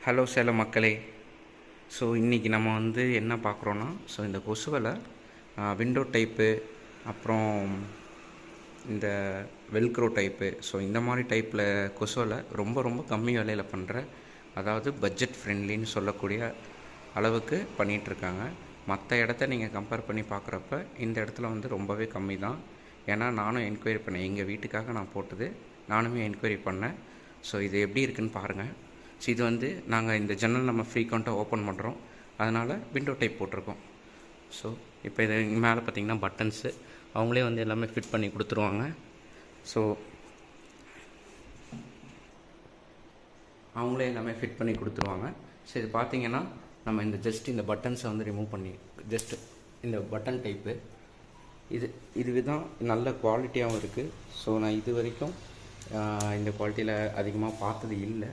Hello Salem மக்களே. So இன்றைக்கி நம்ம வந்து என்ன பார்க்குறோன்னா, ஸோ இந்த கொசுவலை விண்டோ டைப்பு, அப்புறம் இந்த வெல்க்ரோ டைப்பு, ஸோ இந்த மாதிரி டைப்பில் கொசுவலை ரொம்ப ரொம்ப கம்மி விலையில் பண்ணுற, அதாவது பட்ஜெட் ஃப்ரெண்ட்லின்னு சொல்லக்கூடிய அளவுக்கு பண்ணிகிட்ருக்காங்க. மற்ற இடத்த நீங்கள் கம்பேர் பண்ணி பார்க்குறப்ப இந்த இடத்துல வந்து ரொம்பவே கம்மி தான். ஏன்னா நானும் என்கொயரி பண்ணேன், எங்கள் வீட்டுக்காக நான் போட்டது, நானுமே என்கொயரி பண்ணேன். ஸோ இது எப்படி இருக்குதுன்னு பாருங்கள். ஸோ இது வந்து நாங்கள் இந்த ஜன்னல் நம்ம ஃப்ரீக்வெண்ட்டாக ஓப்பன் பண்ணுறோம், அதனால் விண்டோ டைப் போட்டிருக்கோம். ஸோ இப்போ இது மேலே பார்த்திங்கன்னா பட்டன்ஸு அவங்களே வந்து எல்லாமே ஃபிட் பண்ணி கொடுத்துருவாங்க. ஸோ அவங்களே எல்லாமே ஃபிட் பண்ணி கொடுத்துருவாங்க. ஸோ இது பார்த்திங்கன்னா நம்ம இந்த ஜஸ்ட் இந்த பட்டன்ஸை வந்து ரிமூவ் பண்ணி ஜஸ்ட்டு இந்த பட்டன் டைப்பு இதுதான் நல்ல குவாலிட்டியாகவும் இருக்குது. ஸோ நான் இது வரைக்கும் இந்த குவாலிட்டியில் அதிகமாக பார்த்தது இல்லை.